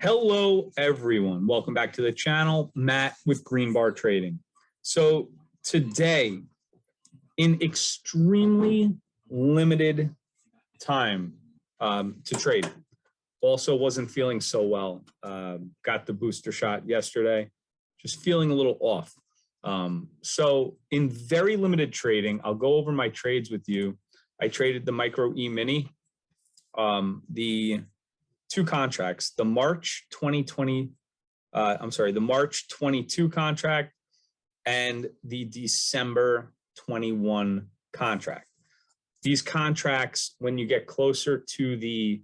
Hello, everyone. Welcome back to the channel. Matt with Green Bar Trading. So today, in extremely limited time to trade, also wasn't feeling so well. Got the booster shot yesterday, just feeling a little off. So in very limited trading, I'll go over my trades with you. I traded the Micro E-mini, the two contracts, the March 2022 contract and the December 21 contract. These contracts, when you get closer to the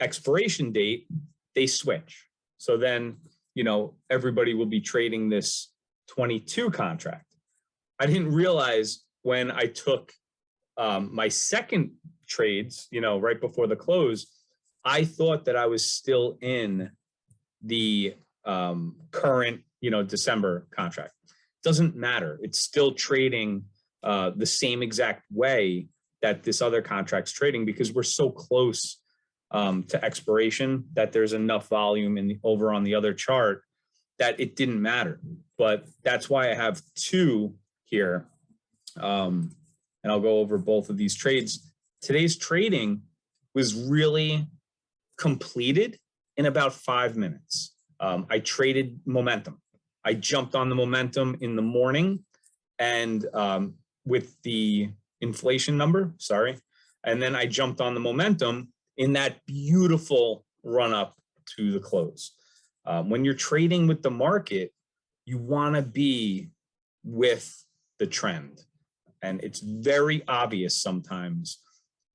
expiration date, they switch. So then, everybody will be trading this 22 contract. I didn't realize when I took my second trades, right before the close, I thought that I was still in the current, December contract. Doesn't matter. It's still trading the same exact way that this other contract's trading because we're so close to expiration that there's enough volume over on the other chart that it didn't matter. But that's why I have two here. And I'll go over both of these trades. Today's trading was really completed in about 5 minutes. I traded momentum. I jumped on the momentum in the morning and with the inflation number, and then I jumped on the momentum in that beautiful run up to the close. When you're trading with the market, you want to be with the trend. And it's very obvious sometimes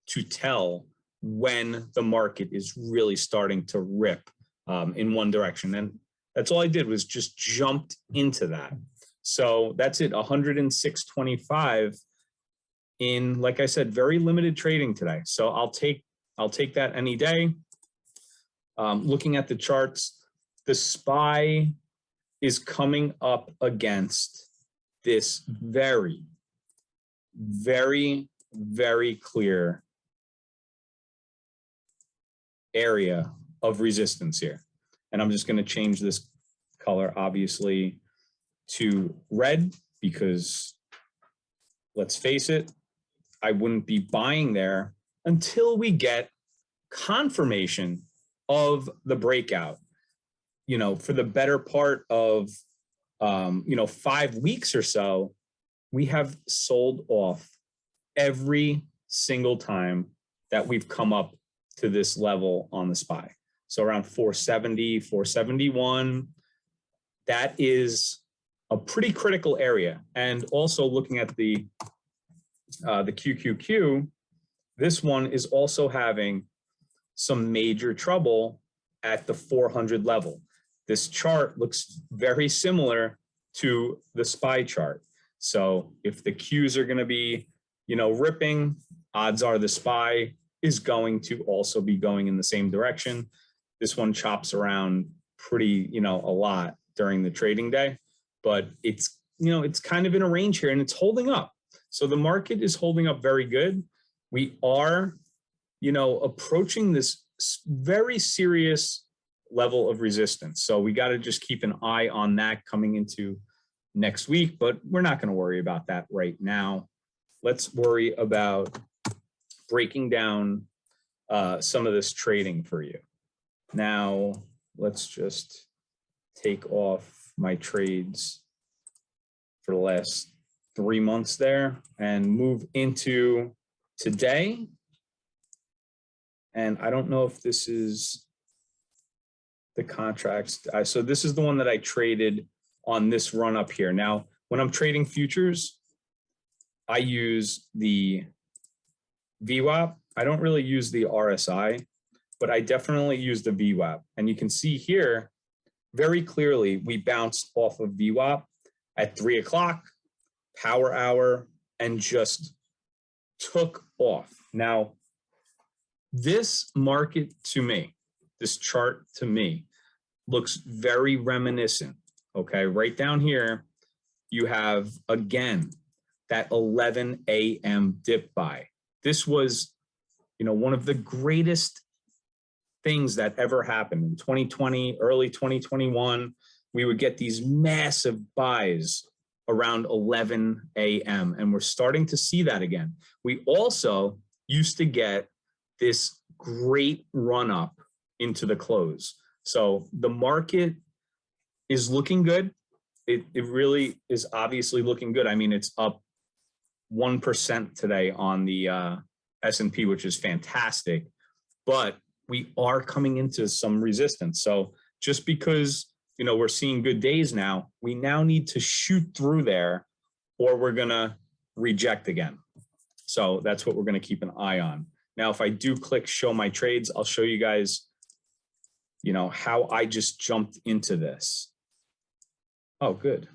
to tell when the market is really starting to rip in one direction. And that's all I did was just jumped into that. So that's it, 106.25 in, like I said, very limited trading today. So I'll take that any day. Looking at the charts, the SPY is coming up against this very, very, very clear area of resistance here. And I'm just going to change this color, obviously, to red because, let's face it, I wouldn't be buying there until we get confirmation of the breakout. For the better part of, 5 weeks or so, we have sold off every single time that we've come up to this level on the SPY. So around 470, 471, that is a pretty critical area. And also looking at the QQQ, this one is also having some major trouble at the 400 level. This chart looks very similar to the SPY chart. So if the Qs are going to be, ripping, odds are the SPY is going to also be going in the same direction. This one chops around pretty, a lot during the trading day, but it's kind of in a range here and it's holding up. So the market is holding up very good. We are, approaching this very serious level of resistance. So we got to just keep an eye on that coming into next week, but we're not going to worry about that right now. Let's worry about breaking down some of this trading for you. Now, let's just take off my trades for the last 3 months there and move into today. And I don't know if this is the contracts. So this is the one that I traded on this run up here. Now, when I'm trading futures, I use the VWAP. I don't really use the RSI, but I definitely use the VWAP. And you can see here very clearly, we bounced off of VWAP at 3 o'clock, power hour, and just took off. Now, this market to me, this chart to me, looks very reminiscent. Okay, right down here, you have, again, that 11 a.m. dip buy. This was, one of the greatest things that ever happened in 2020, early 2021. We would get these massive buys around 11 a.m. and we're starting to see that again. We also used to get this great run up into the close. So the market is looking good. It really is obviously looking good. I mean, it's up 1% today on the S&P, which is fantastic, but we are coming into some resistance. So just because, you know, we're seeing good days now, we now need to shoot through there or we're going to reject again. So that's what we're going to keep an eye on. Now, if I do click show my trades, I'll show you guys, you know, how I just jumped into this. Oh, good.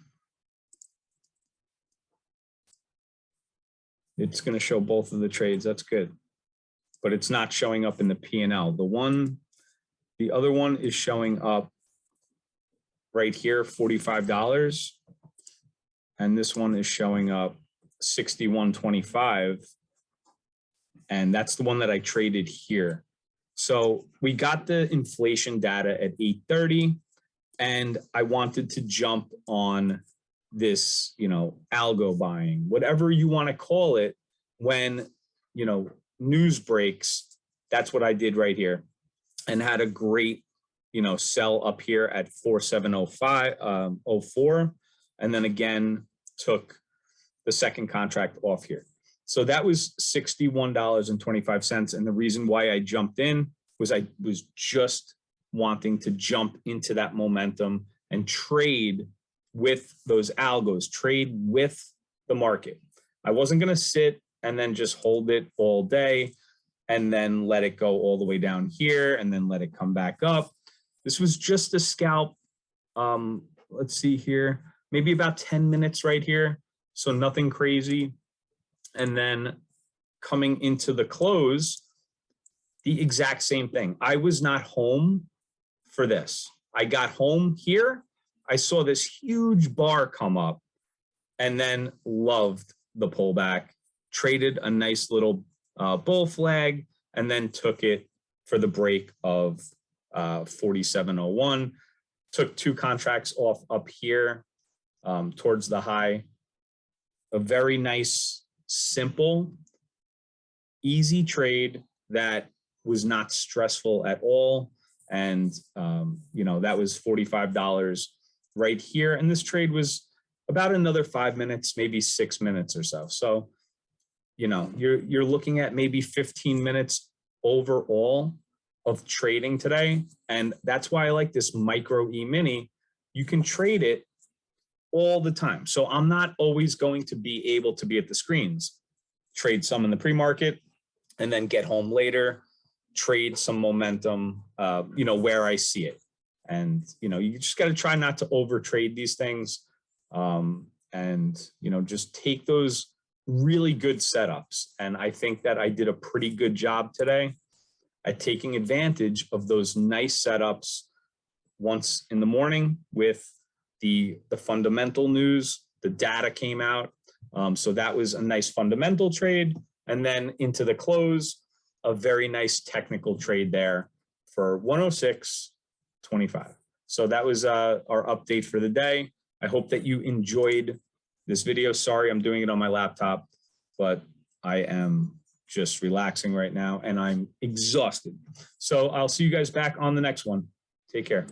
It's going to show both of the trades. That's good. But it's not showing up in the P&L. The other one is showing up right here, $45. And this one is showing up $61.25. And that's the one that I traded here. So we got the inflation data at 8:30, and I wanted to jump on this, you know, algo buying, whatever you want to call it, when, you know, news breaks. That's what I did right here, and had a great, you know, sell up here at 4705.04, and then again took the second contract off here. So that was $61.25. And the reason why I jumped in was I was just wanting to jump into that momentum and trade with those algos, trade with the market. I wasn't going to sit and then just hold it all day and then let it go all the way down here and then let it come back up. This was just a scalp. Let's see here, maybe about 10 minutes right here. So nothing crazy. And then coming into the close, the exact same thing. I was not home for this. I got home here. I saw this huge bar come up and then loved the pullback, traded a nice little bull flag, and then took it for the break of 47.01. Took two contracts off up here towards the high. A very nice, simple, easy trade that was not stressful at all. And, you know, that was $45 right here. And this trade was about another 5 minutes, maybe 6 minutes or so. So, you know, you're looking at maybe 15 minutes overall of trading today. And that's why I like this micro E-mini. You can trade it all the time. So I'm not always going to be able to be at the screens. Trade some in the pre-market and then get home later, trade some momentum, you know, where I see it. And, you know, you just got to try not to over trade these things. And, you know, just take those really good setups. And I think that I did a pretty good job today at taking advantage of those nice setups once in the morning with the fundamental news. The data came out. So that was a nice fundamental trade. And then into the close, a very nice technical trade there for 106.25. So that was our update for the day. I hope that you enjoyed this video. Sorry, I'm doing it on my laptop, but I am just relaxing right now and I'm exhausted. So I'll see you guys back on the next one. Take care.